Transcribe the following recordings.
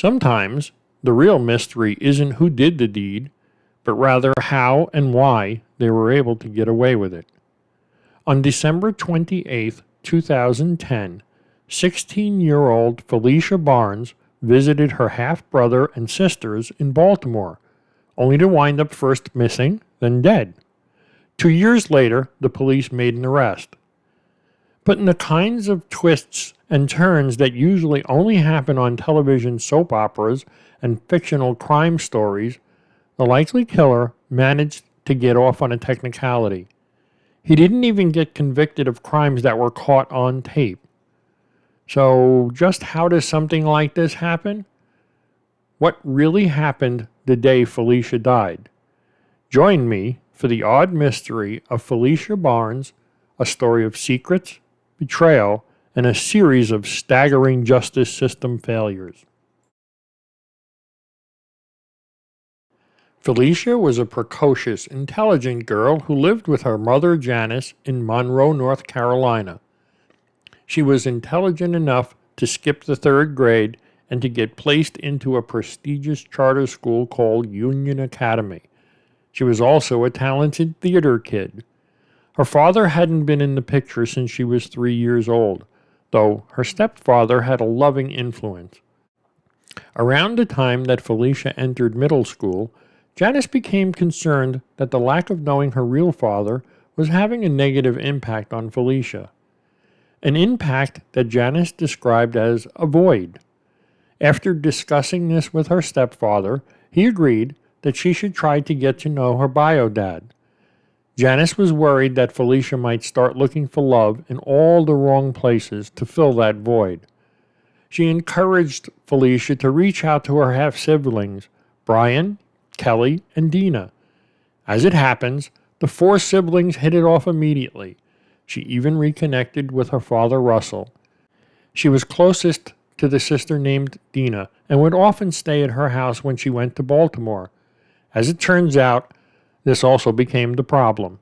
Sometimes the real mystery isn't who did the deed, but rather how and why they were able to get away with it. On December 28, 2010, 16-year-old Phylicia Barnes visited her half-brother and sisters in Baltimore, only to wind up first missing, then dead. 2 years later, the police made an arrest. But in the kinds of twists and turns that usually only happen on television soap operas and fictional crime stories, the likely killer managed to get off on a technicality. He didn't even get convicted of crimes that were caught on tape. So just how does something like this happen? What really happened the day Phylicia died? Join me for the odd mystery of Phylicia Barnes, a story of secrets, betrayal, and a series of staggering justice system failures. Phylicia was a precocious, intelligent girl who lived with her mother Janice in Monroe, North Carolina. She was intelligent enough to skip the 3rd grade and to get placed into a prestigious charter school called Union Academy. She was also a talented theater kid. Her father hadn't been in the picture since she was 3 years old, though her stepfather had a loving influence. Around the time that Phylicia entered middle school, Janice became concerned that the lack of knowing her real father was having a negative impact on Phylicia. An impact that Janice described as a void. After discussing this with her stepfather, he agreed that she should try to get to know her bio dad. Janice was worried that Phylicia might start looking for love in all the wrong places to fill that void. She encouraged Phylicia to reach out to her half-siblings, Brian, Kelly, and Dina. As it happens, the 4 siblings hit it off immediately. She even reconnected with her father, Russell. She was closest to the sister named Dina and would often stay at her house when she went to Baltimore. As it turns out, this also became the problem.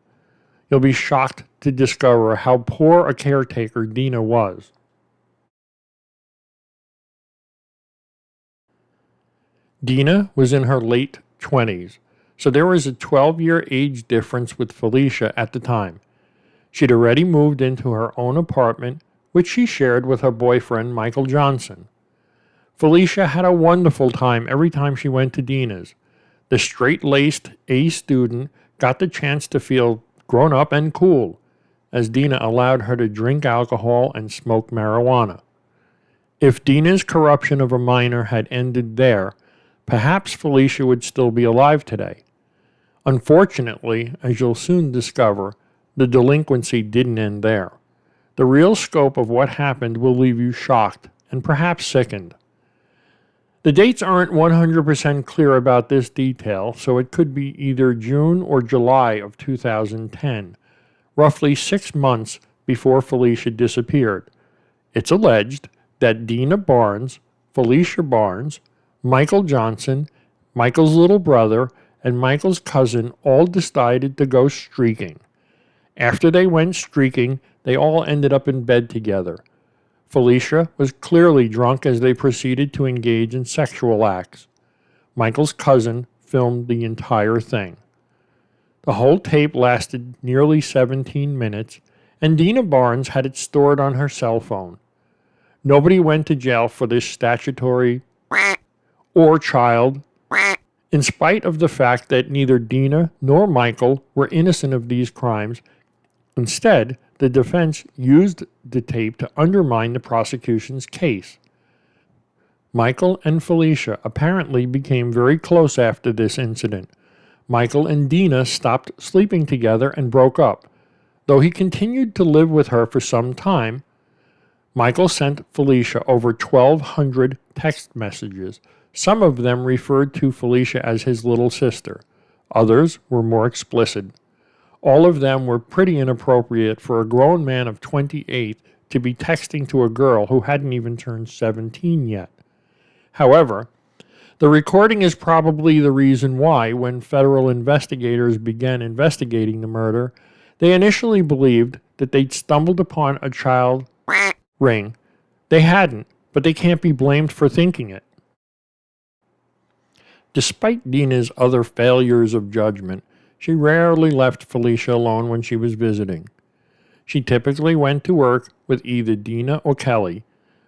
You'll be shocked to discover how poor a caretaker Dina was. Dina was in her late 20s, so there was a 12-year age difference with Phylicia at the time. She'd already moved into her own apartment, which she shared with her boyfriend, Michael Johnson. Phylicia had a wonderful time every time she went to Dina's. The straight-laced A student got the chance to feel grown up and cool, as Dina allowed her to drink alcohol and smoke marijuana. If Dina's corruption of a minor had ended there, perhaps Phylicia would still be alive today. Unfortunately, as you'll soon discover, the delinquency didn't end there. The real scope of what happened will leave you shocked and perhaps sickened. The dates aren't 100% clear about this detail, so it could be either June or July of 2010, roughly 6 months before Phylicia disappeared. It's alleged that Dina Barnes, Phylicia Barnes, Michael Johnson, Michael's little brother, and Michael's cousin all decided to go streaking. After they went streaking, they all ended up in bed together. Phylicia was clearly drunk as they proceeded to engage in sexual acts. Michael's cousin filmed the entire thing. The whole tape lasted nearly 17 minutes, and Dina Barnes had it stored on her cell phone. Nobody went to jail for this statutory or child, in spite of the fact that neither Dina nor Michael were innocent of these crimes. Instead, the defense used the tape to undermine the prosecution's case. Michael and Phylicia apparently became very close after this incident. Michael and Dina stopped sleeping together and broke up. Though he continued to live with her for some time, Michael sent Phylicia over 1,200 text messages. Some of them referred to Phylicia as his little sister. Others were more explicit. All of them were pretty inappropriate for a grown man of 28 to be texting to a girl who hadn't even turned 17 yet. However, the recording is probably the reason why, when federal investigators began investigating the murder, they initially believed that they'd stumbled upon a child ring. They hadn't, but they can't be blamed for thinking it. Despite Dina's other failures of judgment, she rarely left Phylicia alone when she was visiting. She typically went to work with either Dina or Kelly,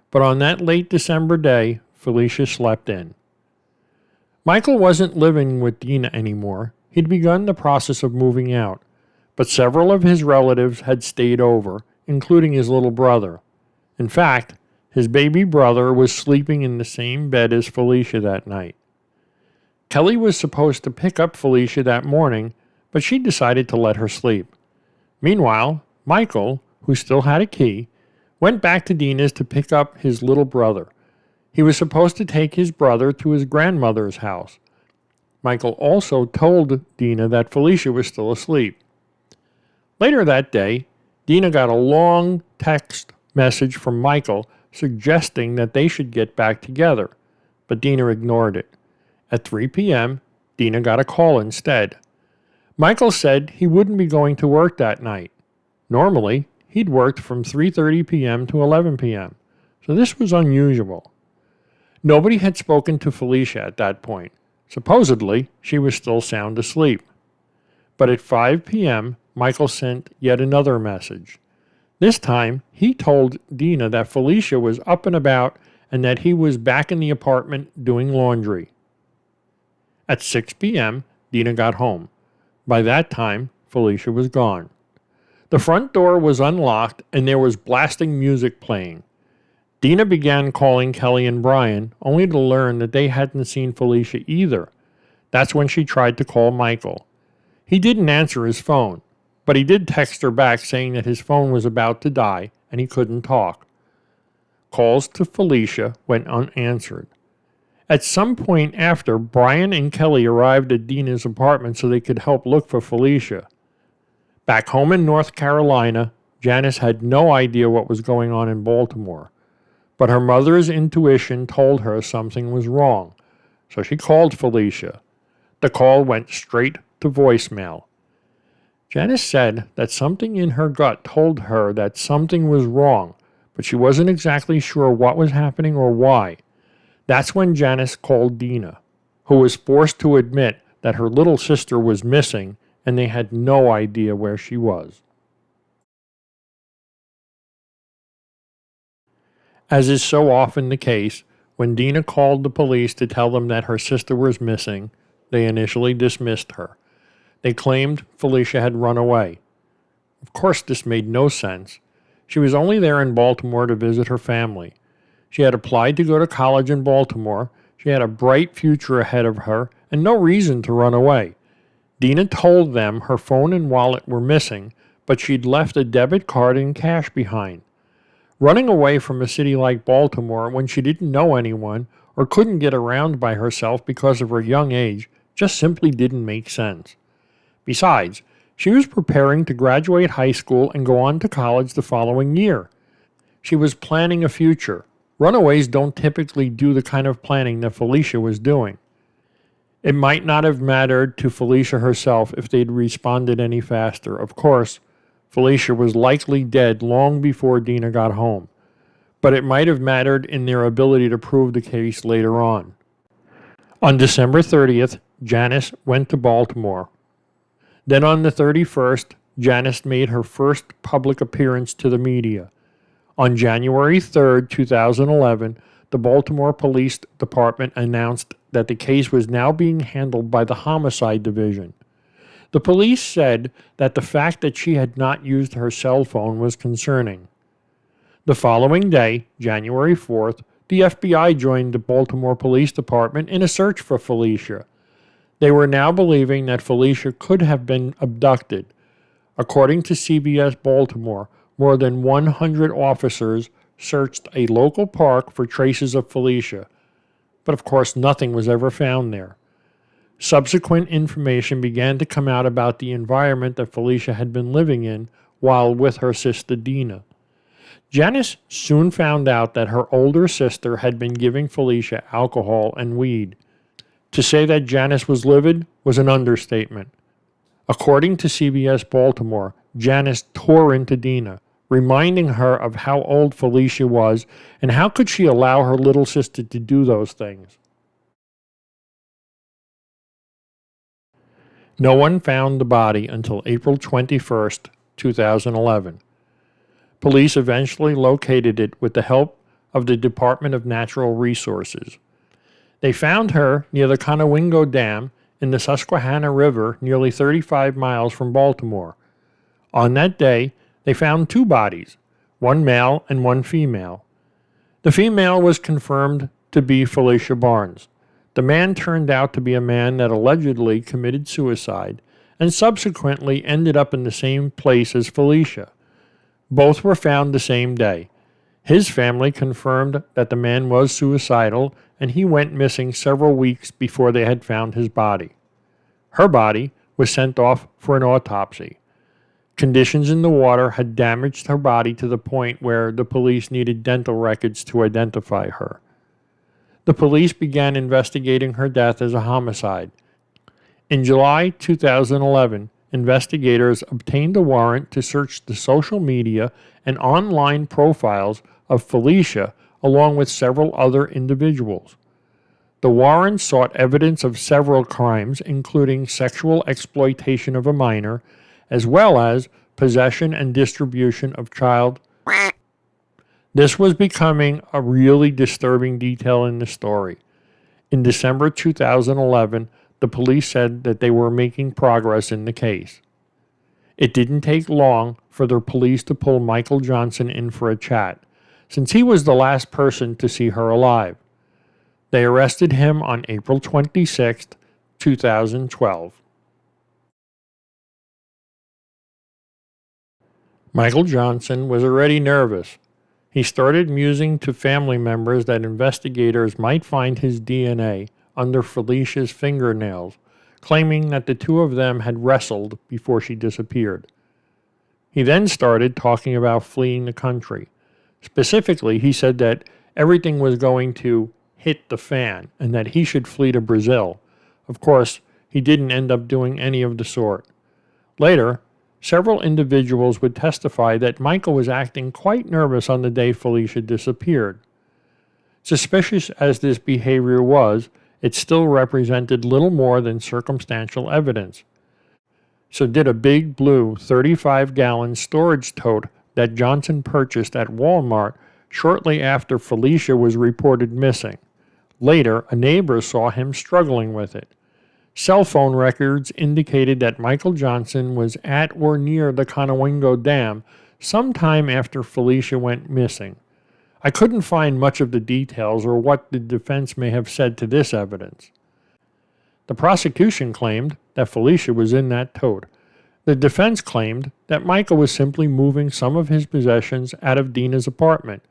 but on that late December day, Phylicia slept in. Michael wasn't living with Dina anymore. He'd begun the process of moving out, but several of his relatives had stayed over, including his little brother. In fact, his baby brother was sleeping in the same bed as Phylicia that night. Kelly was supposed to pick up Phylicia that morning, but she decided to let her sleep. Meanwhile, Michael, who still had a key, went back to Dina's to pick up his little brother. He was supposed to take his brother to his grandmother's house. Michael also told Dina that Phylicia was still asleep. Later that day, Dina got a long text message from Michael suggesting that they should get back together, but Dina ignored it. At 3 p.m., Dina got a call instead. Michael said he wouldn't be going to work that night. Normally, he'd worked from 3:30 p.m. to 11 p.m., so this was unusual. Nobody had spoken to Phylicia at that point. Supposedly, she was still sound asleep. But at 5 p.m., Michael sent yet another message. This time, he told Dina that Phylicia was up and about and that he was back in the apartment doing laundry. At 6 p.m., Dina got home. By that time, Phylicia was gone. The front door was unlocked and there was blasting music playing. Dina began calling Kelly and Brian, only to learn that they hadn't seen Phylicia either. That's when she tried to call Michael. He didn't answer his phone, but he did text her back saying that his phone was about to die and he couldn't talk. Calls to Phylicia went unanswered. At some point after, Brian and Kelly arrived at Dina's apartment so they could help look for Phylicia. Back home in North Carolina, Janice had no idea what was going on in Baltimore, but her mother's intuition told her something was wrong, so she called Phylicia. The call went straight to voicemail. Janice said that something in her gut told her that something was wrong, but she wasn't exactly sure what was happening or why. That's when Janice called Dina, who was forced to admit that her little sister was missing and they had no idea where she was. As is so often the case, when Dina called the police to tell them that her sister was missing, they initially dismissed her. They claimed Phylicia had run away. Of course, this made no sense. She was only there in Baltimore to visit her family. She had applied to go to college in Baltimore. She had a bright future ahead of her and no reason to run away. Dina told them her phone and wallet were missing, but she'd left a debit card and cash behind. Running away from a city like Baltimore when she didn't know anyone or couldn't get around by herself because of her young age just simply didn't make sense. Besides, she was preparing to graduate high school and go on to college the following year. She was planning a future. Runaways don't typically do the kind of planning that Phylicia was doing. It might not have mattered to Phylicia herself if they'd responded any faster. Of course, Phylicia was likely dead long before Dina got home, but it might have mattered in their ability to prove the case later on. On December 30th, Janice went to Baltimore. Then on the 31st, Janice made her first public appearance to the media. On January 3rd, 2011, the Baltimore Police Department announced that the case was now being handled by the Homicide Division. The police said that the fact that she had not used her cell phone was concerning. The following day, January 4th, the FBI joined the Baltimore Police Department in a search for Phylicia. They were now believing that Phylicia could have been abducted. According to CBS Baltimore, more than 100 officers searched a local park for traces of Phylicia, but of course nothing was ever found there. Subsequent information began to come out about the environment that Phylicia had been living in while with her sister Dina. Janice soon found out that her older sister had been giving Phylicia alcohol and weed. To say that Janice was livid was an understatement. According to CBS Baltimore, Janice tore into Dina, reminding her of how old Phylicia was and how could she allow her little sister to do those things. No one found the body until April 21st, 2011. Police eventually located it with the help of the Department of Natural Resources. They found her near the Conowingo Dam in the Susquehanna River, nearly 35 miles from Baltimore. On that day, they found two bodies, one male and one female. The female was confirmed to be Phylicia Barnes. The man turned out to be a man that allegedly committed suicide and subsequently ended up in the same place as Phylicia. Both were found the same day. His family confirmed that the man was suicidal and he went missing several weeks before they had found his body. Her body was sent off for an autopsy. Conditions in the water had damaged her body to the point where the police needed dental records to identify her. The police began investigating her death as a homicide. In July 2011, investigators obtained a warrant to search the social media and online profiles of Phylicia along with several other individuals. The warrant sought evidence of several crimes, including sexual exploitation of a minor, as well as possession and distribution of child. This was becoming a really disturbing detail in the story. In December 2011, the police said that they were making progress in the case. It didn't take long for the police to pull Michael Johnson in for a chat, since he was the last person to see her alive. They arrested him on April 26, 2012. Michael Johnson was already nervous. He started musing to family members that investigators might find his DNA under Phylicia's fingernails, claiming that the two of them had wrestled before she disappeared. He then started talking about fleeing the country. Specifically, he said that everything was going to hit the fan and that he should flee to Brazil. Of course, he didn't end up doing any of the sort. Later, several individuals would testify that Michael was acting quite nervous on the day Phylicia disappeared. Suspicious as this behavior was, it still represented little more than circumstantial evidence. So did a big blue 35-gallon storage tote that Johnson purchased at Walmart shortly after Phylicia was reported missing. Later, a neighbor saw him struggling with it. Cell phone records indicated that Michael Johnson was at or near the Conowingo Dam sometime after Phylicia went missing. I couldn't find much of the details or what the defense may have said to this evidence. The prosecution claimed that Phylicia was in that tote. The defense claimed that Michael was simply moving some of his possessions out of Dina's apartment.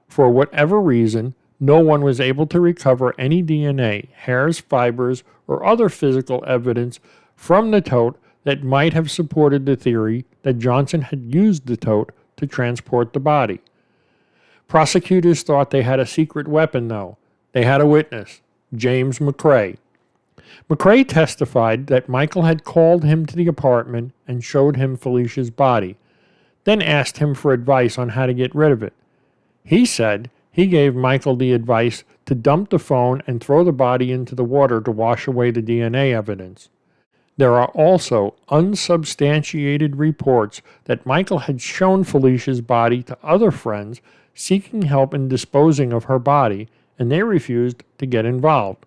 For whatever reason, no one was able to recover any DNA, hairs, fibers, or other physical evidence from the tote that might have supported the theory that Johnson had used the tote to transport the body. Prosecutors thought they had a secret weapon, though. They had a witness, James McCrae. McCrae testified that Michael had called him to the apartment and showed him Phylicia's body, then asked him for advice on how to get rid of it. He said he gave Michael the advice to dump the phone and throw the body into the water to wash away the DNA evidence. There are also unsubstantiated reports that Michael had shown Phylicia's body to other friends seeking help in disposing of her body, and they refused to get involved.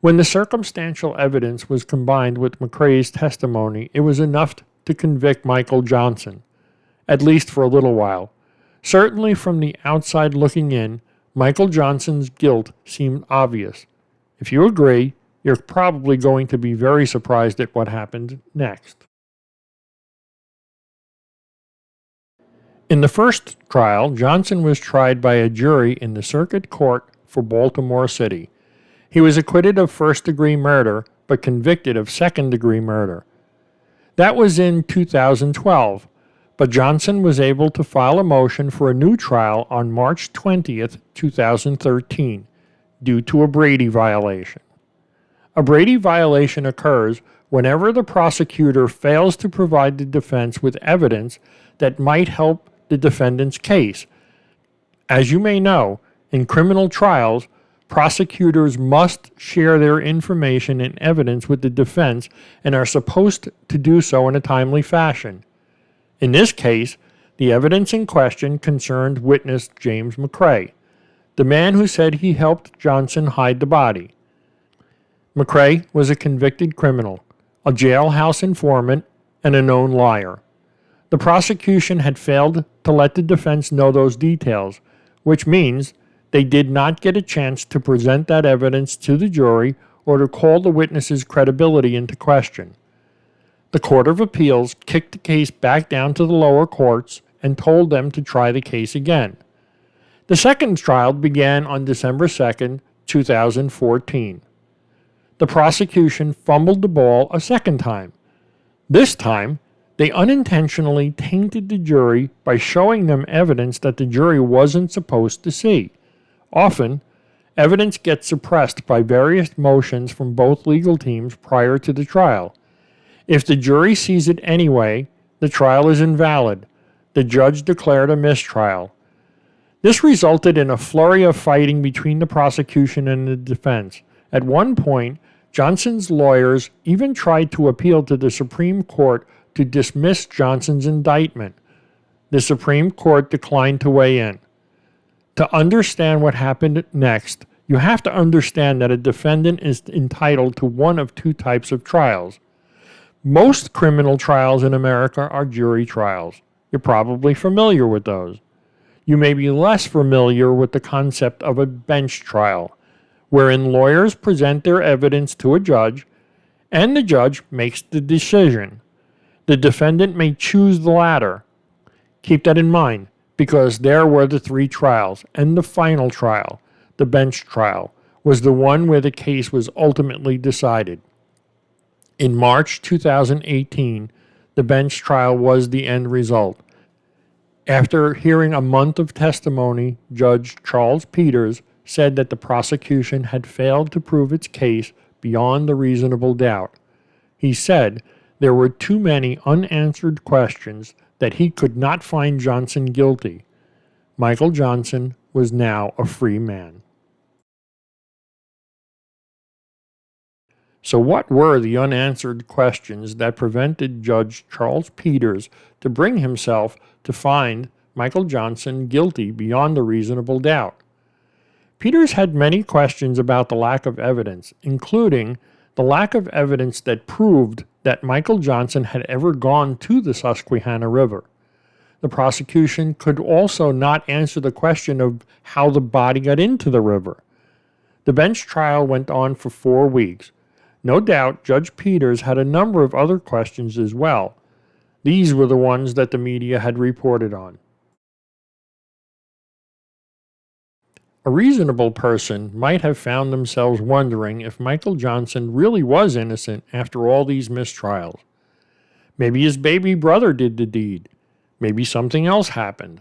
When the circumstantial evidence was combined with McCrae's testimony, it was enough to convict Michael Johnson, at least for a little while. Certainly from the outside looking in, Michael Johnson's guilt seemed obvious. If you agree, you're probably going to be very surprised at what happened next. In the first trial, Johnson was tried by a jury in the Circuit Court for Baltimore City. He was acquitted of first-degree murder, but convicted of second-degree murder. That was in 2012, but Johnson was able to file a motion for a new trial on March 20th, 2013, due to a Brady violation. A Brady violation occurs whenever the prosecutor fails to provide the defense with evidence that might help the defendant's case. As you may know, in criminal trials, Prosecutors must share their information and evidence with the defense and are supposed to do so in a timely fashion. In this case, the evidence in question concerned witness James McCrae, the man who said he helped Johnson hide the body. McCrae was a convicted criminal, a jailhouse informant, and a known liar. The prosecution had failed to let the defense know those details, which means they did not get a chance to present that evidence to the jury or to call the witness's credibility into question. The Court of Appeals kicked the case back down to the lower courts and told them to try the case again. The second trial began on December 2, 2014. The prosecution fumbled the ball a second time. This time, they unintentionally tainted the jury by showing them evidence that the jury wasn't supposed to see. Often, evidence gets suppressed by various motions from both legal teams prior to the trial. If the jury sees it anyway, the trial is invalid. The judge declared a mistrial. This resulted in a flurry of fighting between the prosecution and the defense. At one point, Johnson's lawyers even tried to appeal to the Supreme Court to dismiss Johnson's indictment. The Supreme Court declined to weigh in. To understand what happened next, you have to understand that a defendant is entitled to one of two types of trials. Most criminal trials in America are jury trials. You're probably familiar with those. You may be less familiar with the concept of a bench trial, wherein lawyers present their evidence to a judge, and the judge makes the decision. The defendant may choose the latter. Keep that in mind, because there were the three trials, and the final trial, the bench trial, was the one where the case was ultimately decided. In March 2018, the bench trial was the end result. After hearing a month of testimony, Judge Charles Peters said that the prosecution had failed to prove its case beyond a reasonable doubt. He said there were too many unanswered questions that he could not find Johnson guilty. Michael Johnson was now a free man. So what were the unanswered questions that prevented Judge Charles Peters to bring himself to find Michael Johnson guilty beyond a reasonable doubt? Peters had many questions about the lack of evidence, including the lack of evidence that proved that Michael Johnson had ever gone to the Susquehanna River. The prosecution could also not answer the question of how the body got into the river. The bench trial went on for 4 weeks. No doubt Judge Peters had a number of other questions as well. These were the ones that the media had reported on. A reasonable person might have found themselves wondering if Michael Johnson really was innocent after all these mistrials. Maybe his baby brother did the deed. Maybe something else happened.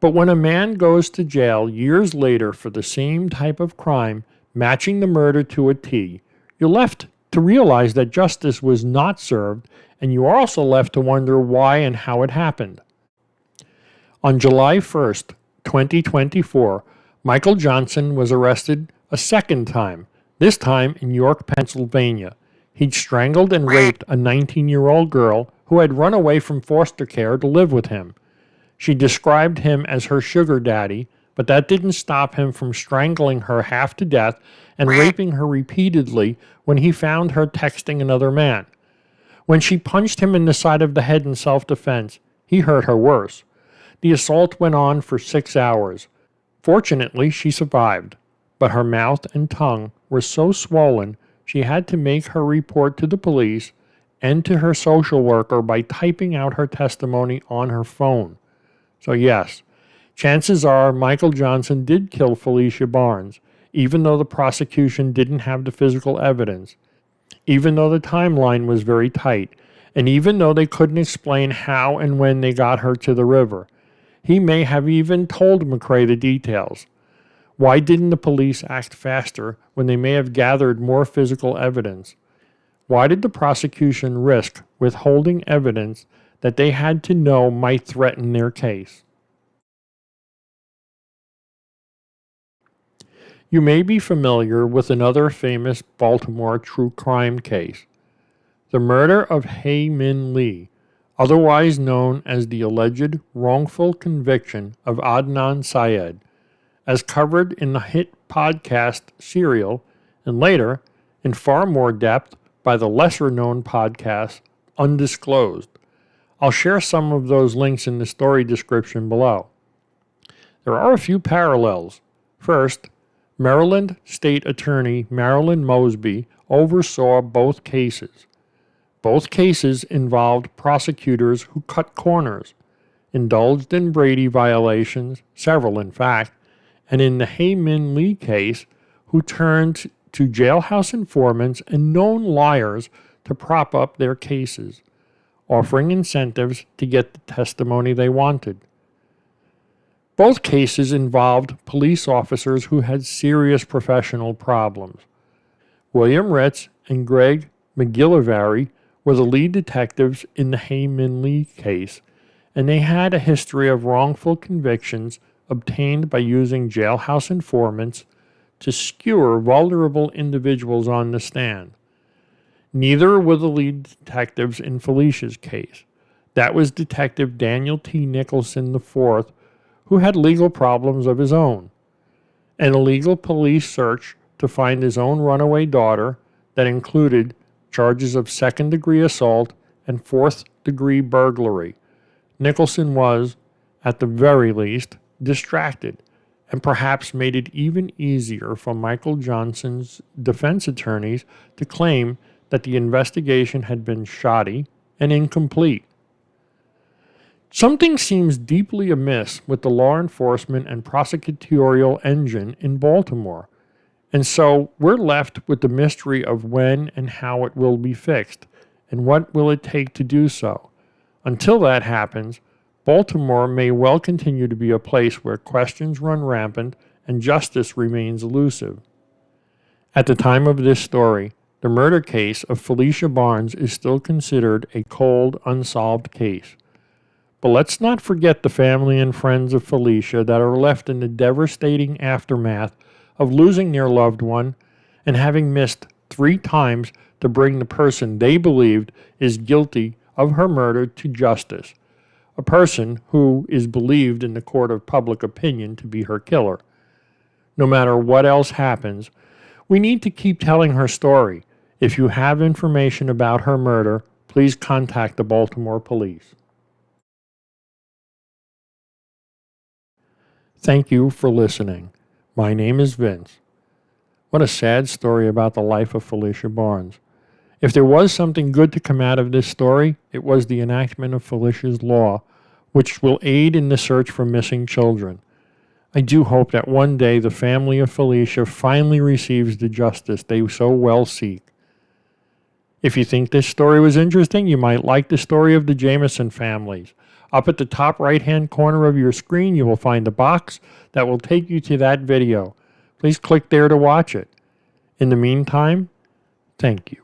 But when a man goes to jail years later for the same type of crime, matching the murder to a T, you're left to realize that justice was not served, and you are also left to wonder why and how it happened. On July 1st, 2024, Michael Johnson was arrested a second time, this time in York, Pennsylvania. He'd strangled and raped a 19-year-old girl who had run away from foster care to live with him. She described him as her sugar daddy, but that didn't stop him from strangling her half to death and raping her repeatedly when he found her texting another man. When she punched him in the side of the head in self-defense, he hurt her worse. The assault went on for 6 hours. Fortunately, she survived, but her mouth and tongue were so swollen she had to make her report to the police and to her social worker by typing out her testimony on her phone. So yes, chances are Michael Johnson did kill Phylicia Barnes, even though the prosecution didn't have the physical evidence, even though the timeline was very tight, and even though they couldn't explain how and when they got her to the river. He may have even told McCrae the details. Why didn't the police act faster when they may have gathered more physical evidence? Why did the prosecution risk withholding evidence that they had to know might threaten their case? You may be familiar with another famous Baltimore true crime case, the murder of Hae Min Lee, otherwise known as the alleged wrongful conviction of Adnan Syed, as covered in the hit podcast Serial, and later, in far more depth, by the lesser-known podcast Undisclosed. I'll share some of those links in the story description below. There are a few parallels. First, Maryland State Attorney Marilyn Mosby oversaw both cases. Both cases involved prosecutors who cut corners, indulged in Brady violations, several in fact, and in the Hae Min Lee case, who turned to jailhouse informants and known liars to prop up their cases, offering incentives to get the testimony they wanted. Both cases involved police officers who had serious professional problems. William Ritz and Greg McGillivray were the lead detectives in the Hae Min Lee case, and they had a history of wrongful convictions obtained by using jailhouse informants to skewer vulnerable individuals on the stand. Neither were the lead detectives in Phylicia's case. That was Detective Daniel T. Nicholson IV, who had legal problems of his own. An illegal police search to find his own runaway daughter that included charges of second-degree assault and fourth-degree burglary. Nicholson was, at the very least, distracted, and perhaps made it even easier for Michael Johnson's defense attorneys to claim that the investigation had been shoddy and incomplete. Something seems deeply amiss with the law enforcement and prosecutorial engine in Baltimore, and so we're left with the mystery of when and how it will be fixed, and what will it take to do so. Until that happens, Baltimore may well continue to be a place where questions run rampant and justice remains elusive. At the time of this story, the murder case of Phylicia Barnes is still considered a cold, unsolved case. But let's not forget the family and friends of Phylicia that are left in the devastating aftermath of losing their loved one and having missed 3 times to bring the person they believed is guilty of her murder to justice, a person who is believed in the court of public opinion to be her killer. No matter what else happens, we need to keep telling her story. If you have information about her murder, please contact the Baltimore police. Thank you for listening. My name is Vince. What a sad story about the life of Phylicia Barnes. If there was something good to come out of this story, it was the enactment of Phylicia's Law, which will aid in the search for missing children. I do hope that one day the family of Phylicia finally receives the justice they so well seek. If you think this story was interesting, you might like the story of the Jameson families. Up at the top right-hand corner of your screen, you will find a box that will take you to that video. Please click there to watch it. In the meantime, thank you.